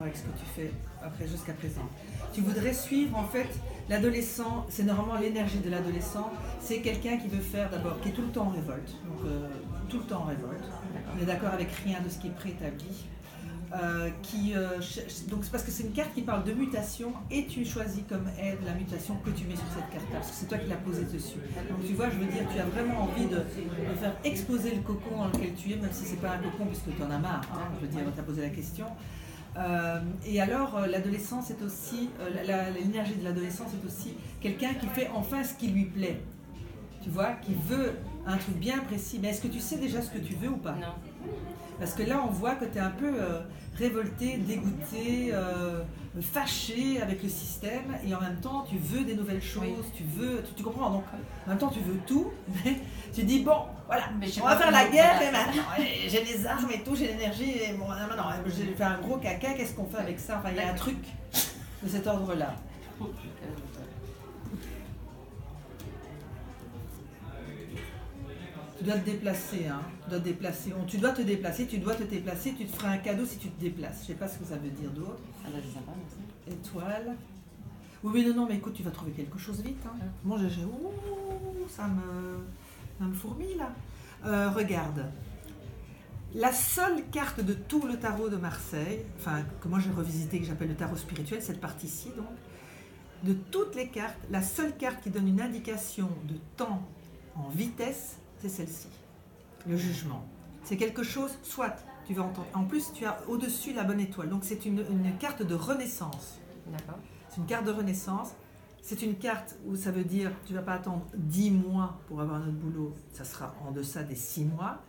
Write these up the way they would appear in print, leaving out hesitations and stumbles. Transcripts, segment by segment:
avec ce que tu fais après jusqu'à présent. Tu voudrais suivre en fait l'adolescent, c'est normalement l'énergie de l'adolescent, c'est quelqu'un qui veut faire d'abord, qui est tout le temps en révolte, donc tout le temps en révolte, on est d'accord avec rien de ce qui est préétabli, donc c'est parce que c'est une carte qui parle de mutation et tu choisis comme aide la mutation que tu mets sur cette carte-là, parce que c'est toi qui l'as posée dessus. Donc tu vois, je veux dire, tu as vraiment envie de faire exploser le cocon dans lequel tu es, même si c'est pas un cocon puisque tu en as marre, hein, je veux dire, tu as posé la question. Et alors, l'adolescence est aussi, l'énergie de l'adolescence est aussi quelqu'un qui fait enfin ce qui lui plaît. Tu vois, qui veut un truc bien précis. Mais est-ce que tu sais déjà ce que tu veux ou pas? Non. Parce que là, on voit que tu es un peu révolté, dégoûté, fâché avec le système. Et en même temps, tu veux des nouvelles choses. Oui. Tu comprends? Donc, en même temps, tu veux tout. Mais tu dis, bon, voilà, on va faire la guerre. Et maintenant, j'ai les armes et tout, j'ai l'énergie. Et bon, maintenant, j'ai fait un gros caca. Qu'est-ce qu'on fait avec ça? Enfin, il y a un truc de cet ordre-là. Tu dois te déplacer, hein. Tu dois te déplacer. Tu dois te déplacer, tu dois te déplacer. Tu te feras un cadeau si tu te déplaces. Je ne sais pas ce que ça veut dire d'autre. Ah bah c'est sympa, merci. Étoile. Oui, mais non, mais écoute, tu vas trouver quelque chose vite. Hein. Moi, ça me fourmille là. Regarde. La seule carte de tout le tarot de Marseille, enfin, que moi j'ai revisité, que j'appelle le tarot spirituel, cette partie-ci donc, de toutes les cartes, la seule carte qui donne une indication de temps en vitesse, c'est celle-ci, le jugement. C'est quelque chose, soit tu vas entendre, en plus tu as au-dessus la bonne étoile, donc c'est une carte de renaissance. D'accord. C'est une carte de renaissance, c'est une carte où ça veut dire tu ne vas pas attendre 10 mois pour avoir un autre boulot, ça sera en deçà des 6 mois,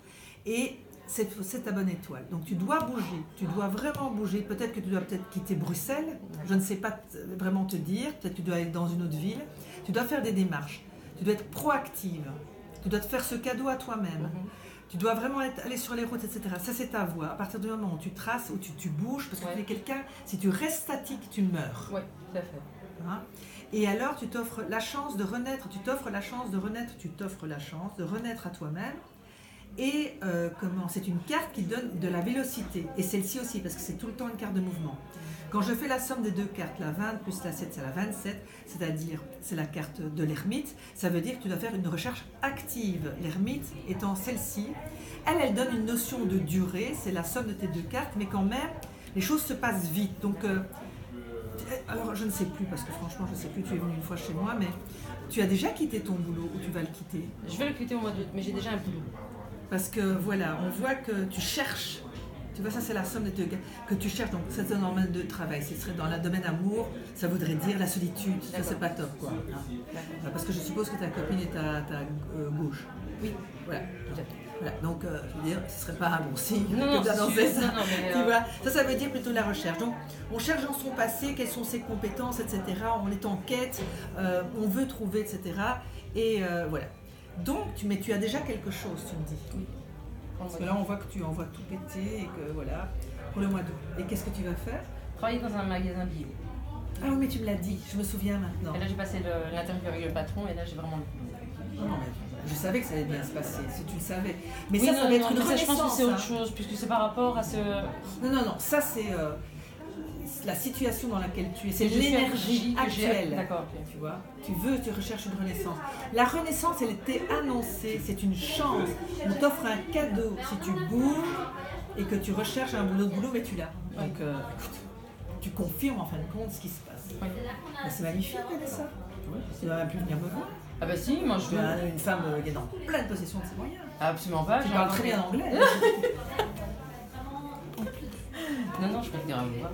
et c'est ta bonne étoile. Donc tu dois bouger, tu dois vraiment bouger, peut-être que tu dois quitter Bruxelles, je ne sais pas vraiment te dire, peut-être que tu dois aller dans une autre ville, tu dois faire des démarches, tu dois être proactive. Tu dois te faire ce cadeau à toi-même. Tu dois vraiment aller sur les routes, etc. Ça, c'est ta voie. À partir du moment où tu traces, où tu bouges, parce que tu es quelqu'un, si tu restes statique, tu meurs. Oui, tout à fait. Hein? Et alors, tu t'offres la chance de renaître, tu t'offres la chance de renaître, tu t'offres la chance de renaître à toi-même. Et c'est une carte qui donne de la vélocité. Et celle-ci aussi, parce que c'est tout le temps une carte de mouvement. Quand je fais la somme des deux cartes, la 20 plus la 7, c'est la 27, c'est-à-dire c'est la carte de l'ermite, ça veut dire que tu dois faire une recherche active. L'ermite étant celle-ci, elle donne une notion de durée, c'est la somme de tes deux cartes, mais quand même, les choses se passent vite. Donc, alors je ne sais plus, parce que franchement, je ne sais plus, tu es venu une fois chez moi, mais tu as déjà quitté ton boulot ou tu vas le quitter? Je vais le quitter au mois d'août, mais j'ai déjà un boulot. Parce que voilà, on voit que tu cherches. Tu vois, ça c'est la somme de deux que tu cherches, donc c'est un domaine de travail. Ce serait dans le domaine amour, ça voudrait dire la solitude. Ça c'est pas top quoi. Parce que je suppose que ta copine est à ta gauche. Oui. Voilà. Donc je veux dire, ce serait pas un bon signe que d'annoncer ça. Tu vois, ça veut dire plutôt la recherche. Donc on cherche dans son passé, quelles sont ses compétences, etc. On est en quête, on veut trouver, etc. Et voilà. Donc tu as déjà quelque chose, tu me dis. Oui. Parce que là, on voit que tu envoies tout péter et que voilà, pour le mois d'août. Et qu'est-ce que tu vas faire? Travailler dans un magasin bio. Ah oui, mais tu me l'as dit, je me souviens maintenant. Et là, j'ai passé l'interview avec le patron et là, j'ai vraiment le boulot. Non, mais je savais que ça allait bien se passer, si tu le savais. Mais oui, ça, non, ça va être une renaissance. Je pense que c'est autre hein. chose, puisque c'est par rapport à ce... Non, ça c'est la situation dans laquelle tu es, c'est l'énergie actuelle. D'accord, ok. Tu vois, tu recherches une renaissance. La renaissance, elle était annoncée, c'est une chance. On t'offre un cadeau si tu bouges et que tu recherches un autre boulot, mais tu l'as. Donc, écoute, tu confirmes en fin de compte ce qui se passe. Oui. C'est magnifique, ça. Tu ne vas même plus venir me voir. Ah bah si, moi je veux... Une femme qui est dans pleine possession de ses moyens. Absolument pas. Tu parles très bien anglais. Non, je préfère vous voir.